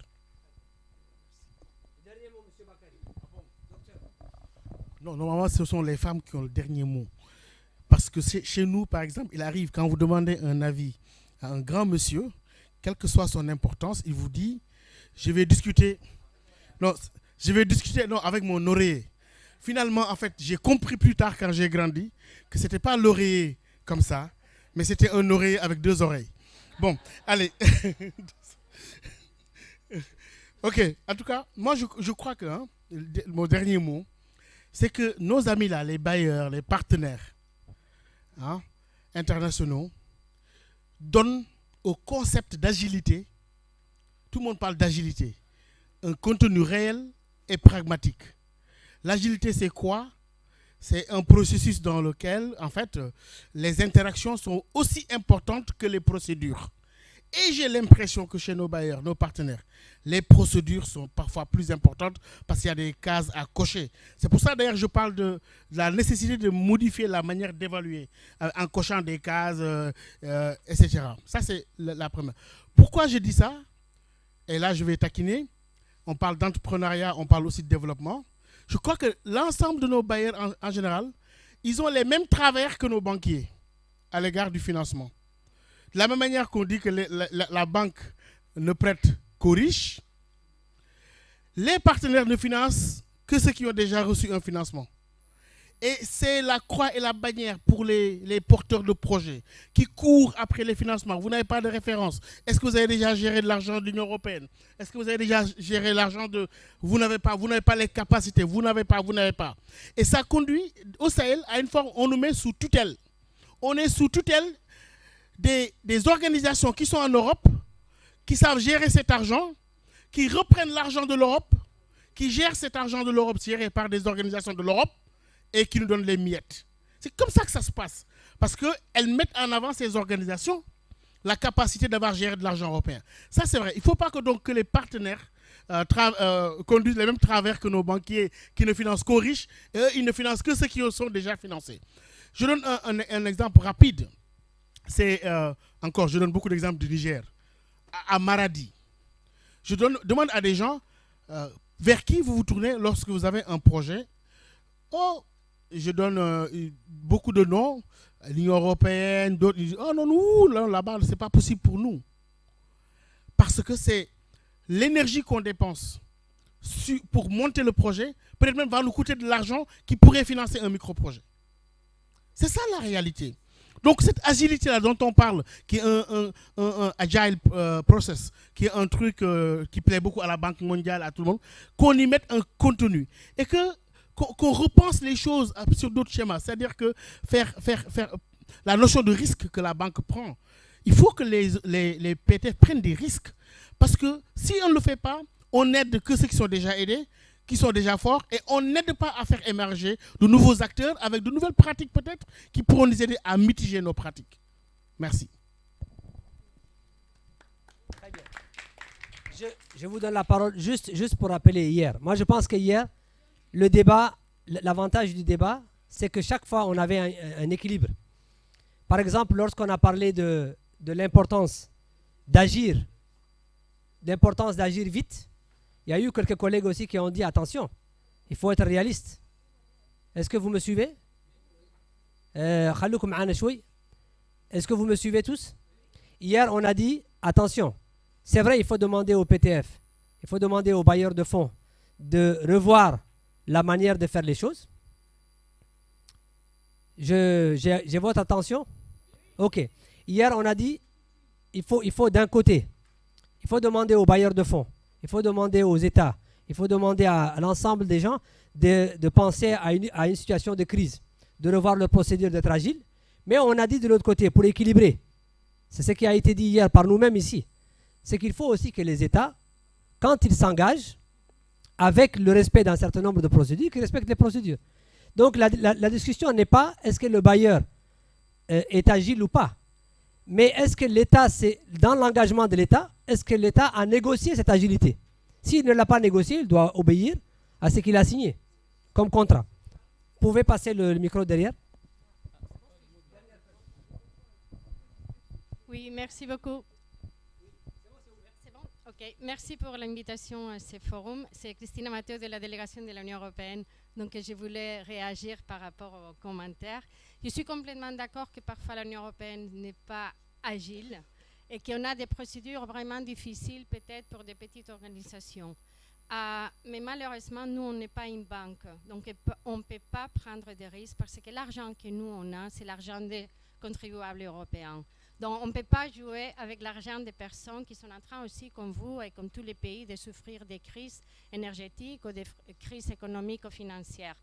Non, normalement, ce sont les femmes qui ont le dernier mot. Parce que chez nous, par exemple, il arrive, quand vous demandez un avis à un grand monsieur, quelle que soit son importance, il vous dit, je vais discuter avec mon oreiller. Finalement, en fait, j'ai compris plus tard, quand j'ai grandi, que ce n'était pas l'oreiller comme ça, mais c'était un oreiller avec deux oreilles. Bon, allez. Ok, en tout cas, moi, je crois que mon dernier mot, c'est que nos amis là, les bailleurs, les partenaires internationaux, donnent au concept d'agilité, tout le monde parle d'agilité, un contenu réel et pragmatique. L'agilité, c'est quoi? C'est un processus dans lequel, en fait, les interactions sont aussi importantes que les procédures. Et j'ai l'impression que chez nos bailleurs, nos partenaires, les procédures sont parfois plus importantes parce qu'il y a des cases à cocher. C'est pour ça, d'ailleurs, je parle de la nécessité de modifier la manière d'évaluer en cochant des cases, etc. Ça, c'est la première. Pourquoi je dis ça? Et là, je vais taquiner. On parle d'entrepreneuriat, on parle aussi de développement. Je crois que l'ensemble de nos bailleurs, en général, ils ont les mêmes travers que nos banquiers à l'égard du financement. De la même manière qu'on dit que la banque ne prête qu'aux riches, les partenaires ne financent que ceux qui ont déjà reçu un financement. Et c'est la croix et la bannière pour les porteurs de projets qui courent après les financements. Vous n'avez pas de référence. Est-ce que vous avez déjà géré de l'argent de l'Union européenne? Est-ce que vous avez déjà géré l'argent de... Vous n'avez pas les capacités, vous n'avez pas. Et ça conduit au Sahel à une forme, on nous met sous tutelle. On est sous tutelle des organisations qui sont en Europe, qui savent gérer cet argent, qui reprennent l'argent de l'Europe, qui gèrent cet argent de l'Europe géré par des organisations de l'Europe, et qui nous donnent les miettes. C'est comme ça que ça se passe. Parce qu'elles mettent en avant ces organisations la capacité d'avoir géré de l'argent européen. Ça, c'est vrai. Il ne faut pas que les partenaires conduisent les mêmes travers que nos banquiers qui ne financent qu'aux riches, et eux, ils ne financent que ceux qui sont déjà financés. Je donne un exemple rapide. Je donne beaucoup d'exemples du Niger. À Maradi. Je demande à des gens vers qui vous vous tournez lorsque vous avez un projet. Je donne beaucoup de noms, l'Union européenne, d'autres. Ils disent, oh non, là-bas, ce n'est pas possible pour nous. Parce que c'est l'énergie qu'on dépense pour monter le projet, peut-être même va nous coûter de l'argent qui pourrait financer un micro-projet. C'est ça la réalité. Donc cette agilité-là dont on parle, qui est un agile process, qui est un truc qui plaît beaucoup à la Banque mondiale, à tout le monde, qu'on y mette un contenu. Et qu'on repense les choses sur d'autres schémas. C'est-à-dire que faire la notion de risque que la banque prend, il faut que les PT prennent des risques. Parce que si on ne le fait pas, on n'aide que ceux qui sont déjà aidés, qui sont déjà forts, et on n'aide pas à faire émerger de nouveaux acteurs avec de nouvelles pratiques peut-être qui pourront nous aider à mitiger nos pratiques. Merci. Très bien. Je vous donne la parole juste pour rappeler hier. Moi, je pense que hier, le débat l'avantage du débat, c'est que chaque fois, on avait un équilibre. Par exemple, lorsqu'on a parlé de l'importance d'agir vite, il y a eu quelques collègues aussi qui ont dit attention, il faut être réaliste. Est-ce que vous me suivez? Est-ce que vous me suivez tous? Hier, on a dit attention, c'est vrai, il faut demander au PTF, il faut demander aux bailleurs de fonds de revoir la manière de faire les choses. J'ai votre attention? Ok. Hier, on a dit il faut d'un côté, il faut demander aux bailleurs de fonds, il faut demander aux États, il faut demander à l'ensemble des gens de penser à une situation de crise, de revoir leur procédure, d'être agile. Mais on a dit de l'autre côté, pour équilibrer, c'est ce qui a été dit hier par nous-mêmes ici, c'est qu'il faut aussi que les États, quand ils s'engagent, avec le respect d'un certain nombre de procédures, qu'ils respectent les procédures. Donc la discussion n'est pas est-ce que le bailleur est agile ou pas, mais est-ce que l'État, c'est dans l'engagement de l'État, est-ce que l'État a négocié cette agilité? S'il ne l'a pas négocié, il doit obéir à ce qu'il a signé comme contrat. Vous pouvez passer le micro derrière. Oui, merci beaucoup. C'est bon? Ok, merci pour l'invitation à ce forum. C'est Christina Matteo de la délégation de l'Union européenne. Donc, je voulais réagir par rapport aux commentaires. Je suis complètement d'accord que parfois l'Union européenne n'est pas agile et qu'on a des procédures vraiment difficiles peut-être pour des petites organisations. Mais malheureusement, nous, on n'est pas une banque. Donc, on ne peut pas prendre des risques parce que l'argent que nous, on a, c'est l'argent des contribuables européens. Donc, on ne peut pas jouer avec l'argent des personnes qui sont en train aussi, comme vous et comme tous les pays, de souffrir des crises énergétiques ou des crises économiques ou financières.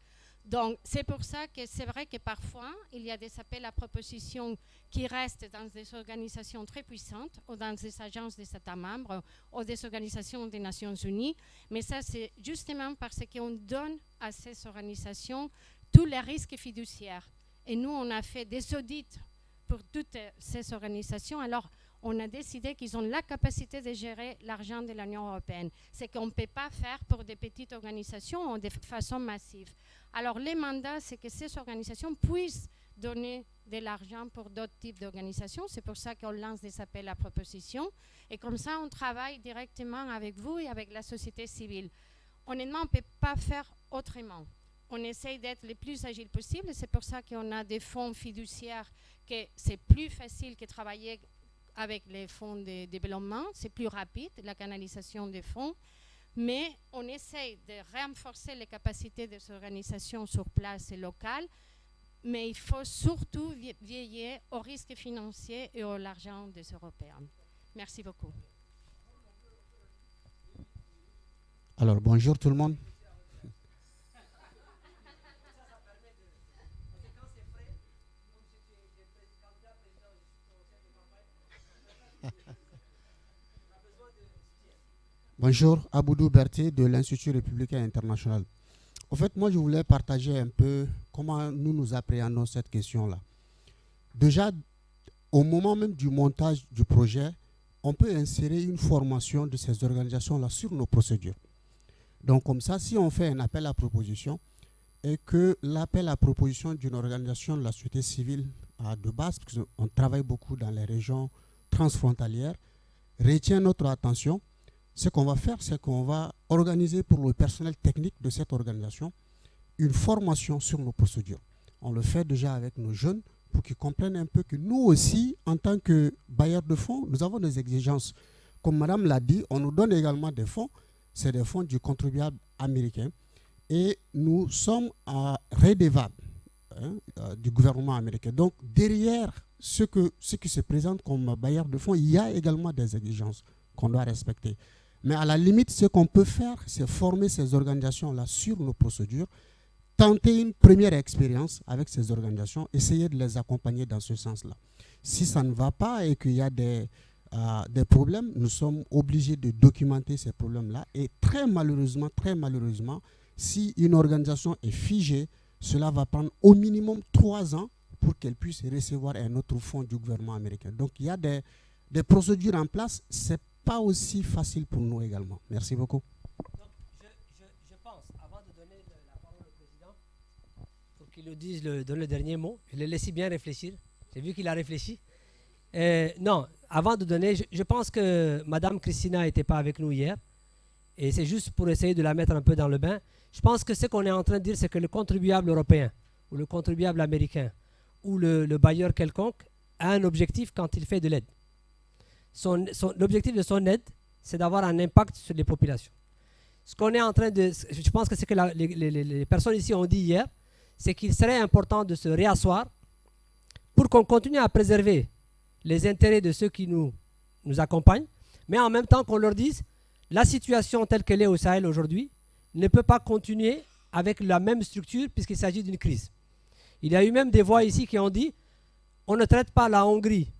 Donc, c'est pour ça que c'est vrai que parfois, il y a des appels à propositions qui restent dans des organisations très puissantes ou dans des agences des États membres ou des organisations des Nations Unies. Mais ça, c'est justement parce qu'on donne à ces organisations tous les risques fiduciaires. Et nous, on a fait des audits pour toutes ces organisations. Alors, on a décidé qu'ils ont la capacité de gérer l'argent de l'Union européenne. C'est qu'on ne peut pas faire pour des petites organisations ou de façon massive. Alors, les mandats, c'est que ces organisations puissent donner de l'argent pour d'autres types d'organisations. C'est pour ça qu'on lance des appels à propositions. Et comme ça, on travaille directement avec vous et avec la société civile. Honnêtement, on ne peut pas faire autrement. On essaye d'être le plus agile possible. C'est pour ça qu'on a des fonds fiduciaires que c'est plus facile que travailler avec les fonds de développement. C'est plus rapide, la canalisation des fonds. Mais on essaye de renforcer les capacités des organisations sur place et locales. Mais il faut surtout veiller aux risques financiers et à l'argent des Européens. Merci beaucoup. Alors, bonjour tout le monde. Bonjour, Aboudou Berthier de l'Institut républicain international. En fait, moi, je voulais partager un peu comment nous appréhendons cette question-là. Déjà, au moment même du montage du projet, on peut insérer une formation de ces organisations-là sur nos procédures. Donc, comme ça, si on fait un appel à proposition et que l'appel à proposition d'une organisation de la société civile de base, parce qu'on travaille beaucoup dans les régions transfrontalières, retient notre attention, ce qu'on va faire, c'est qu'on va organiser pour le personnel technique de cette organisation une formation sur nos procédures. On le fait déjà avec nos jeunes pour qu'ils comprennent un peu que nous aussi, en tant que bailleurs de fonds, nous avons des exigences. Comme madame l'a dit, on nous donne également des fonds, c'est des fonds du contribuable américain et nous sommes redevables du gouvernement américain. Donc derrière ce qui se présente comme bailleurs de fonds, il y a également des exigences qu'on doit respecter. Mais à la limite, ce qu'on peut faire, c'est former ces organisations-là sur nos procédures, tenter une première expérience avec ces organisations, essayer de les accompagner dans ce sens-là. Si ça ne va pas et qu'il y a des problèmes, nous sommes obligés de documenter ces problèmes-là. Et très malheureusement, si une organisation est figée, cela va prendre au minimum 3 ans pour qu'elle puisse recevoir un autre fonds du gouvernement américain. Donc il y a des procédures en place, c'est pas aussi facile pour nous également. Merci beaucoup. Donc, je pense, avant de donner la parole au président, Pour qu'il nous dise, donne le dernier mot. Je l'ai laissé bien réfléchir. J'ai vu qu'il a réfléchi. Non, avant de donner, je pense que Madame Christina n'était pas avec nous hier. Et c'est juste pour essayer de la mettre un peu dans le bain. Je pense que ce qu'on est en train de dire, c'est que le contribuable européen ou le contribuable américain ou le bailleur quelconque a un objectif quand il fait de l'aide. L'objectif de son aide, c'est d'avoir un impact sur les populations. Ce qu'on est en train de... Je pense que ce que les personnes ici ont dit hier, c'est qu'il serait important de se réasseoir pour qu'on continue à préserver les intérêts de ceux qui nous accompagnent, mais en même temps qu'on leur dise la situation telle qu'elle est au Sahel aujourd'hui ne peut pas continuer avec la même structure puisqu'il s'agit d'une crise. Il y a eu même des voix ici qui ont dit on ne traite pas la Hongrie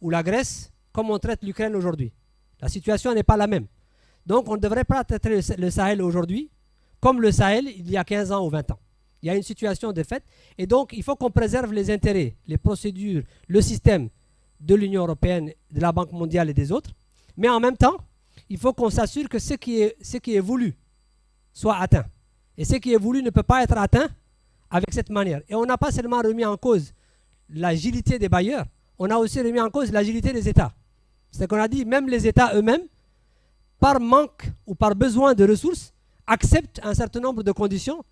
ou la Grèce comme on traite l'Ukraine aujourd'hui. La situation n'est pas la même. Donc on ne devrait pas traiter le Sahel aujourd'hui comme le Sahel il y a 15 ans ou 20 ans. Il y a une situation de fait et donc il faut qu'on préserve les intérêts, les procédures, le système de l'Union européenne, de la Banque mondiale et des autres. Mais en même temps, il faut qu'on s'assure que ce qui est voulu soit atteint. Et ce qui est voulu ne peut pas être atteint avec cette manière. Et on n'a pas seulement remis en cause l'agilité des bailleurs, on a aussi remis en cause l'agilité des États. C'est qu'on a dit, même les États eux-mêmes, par manque ou par besoin de ressources, acceptent un certain nombre de conditions,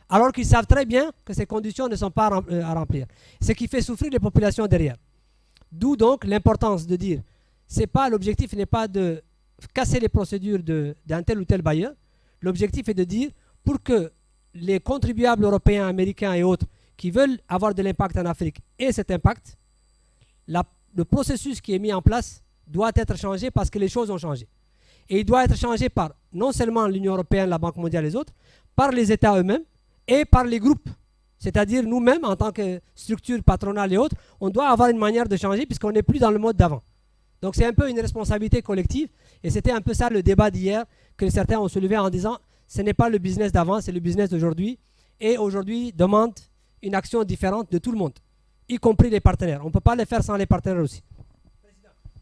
alors qu'ils savent très bien que ces conditions ne sont pas à remplir. Ce qui fait souffrir les populations derrière. D'où donc l'importance de dire, l'objectif n'est pas de casser les procédures d'un tel ou tel bailleur. L'objectif est de dire, pour que les contribuables européens, américains et autres qui veulent avoir de l'impact en Afrique aient cet impact, le processus qui est mis en place doit être changé parce que les choses ont changé. Et il doit être changé par non seulement l'Union européenne, la Banque mondiale et les autres, par les États eux-mêmes et par les groupes. C'est-à-dire nous-mêmes, en tant que structure patronale et autres, on doit avoir une manière de changer puisqu'on n'est plus dans le mode d'avant. Donc c'est un peu une responsabilité collective et c'était un peu ça le débat d'hier que certains ont soulevé en disant ce n'est pas le business d'avant, c'est le business d'aujourd'hui et aujourd'hui demande une action différente de tout le monde, y compris les partenaires. On ne peut pas le faire sans les partenaires aussi.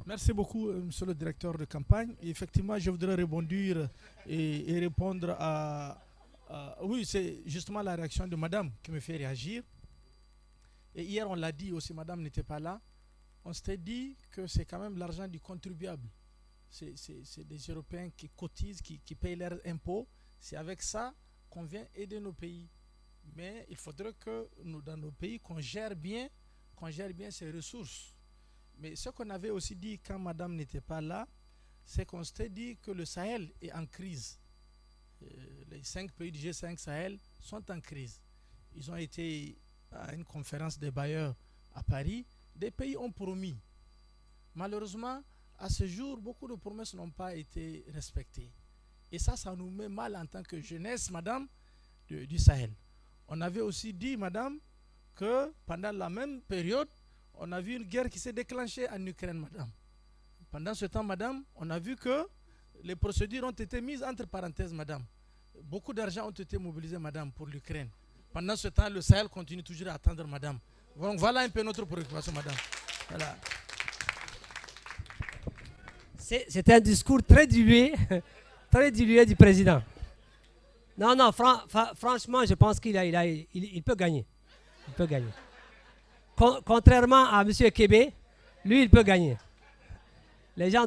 Merci beaucoup, monsieur le directeur de campagne. Et effectivement, je voudrais rebondir et répondre à... Oui, c'est justement la réaction de madame qui me fait réagir. Et hier, on l'a dit aussi, madame n'était pas là. On s'était dit que c'est quand même l'argent du contribuable. C'est des Européens qui cotisent, qui payent leurs impôts. C'est avec ça qu'on vient aider nos pays. Mais il faudrait que nous, dans nos pays, qu'on gère bien ces ressources. Mais ce qu'on avait aussi dit quand madame n'était pas là, c'est qu'on s'était dit que le Sahel est en crise. Les 5 pays du G5 Sahel sont en crise. Ils ont été à une conférence des bailleurs à Paris. Des pays ont promis. Malheureusement, à ce jour, beaucoup de promesses n'ont pas été respectées. Et ça nous met mal en tant que jeunesse, madame, du Sahel. On avait aussi dit, madame, que pendant la même période, on a vu une guerre qui s'est déclenchée en Ukraine, madame. Pendant ce temps, madame, on a vu que les procédures ont été mises entre parenthèses, madame. Beaucoup d'argent ont été mobilisés, madame, pour l'Ukraine. Pendant ce temps, le Sahel continue toujours à attendre, madame. Donc voilà un peu notre préoccupation, madame. Voilà. C'est un discours très dilué du président. Non, franchement, je pense qu'il peut gagner. Il peut gagner. Contrairement à M. Kébé, lui, il peut gagner. Les gens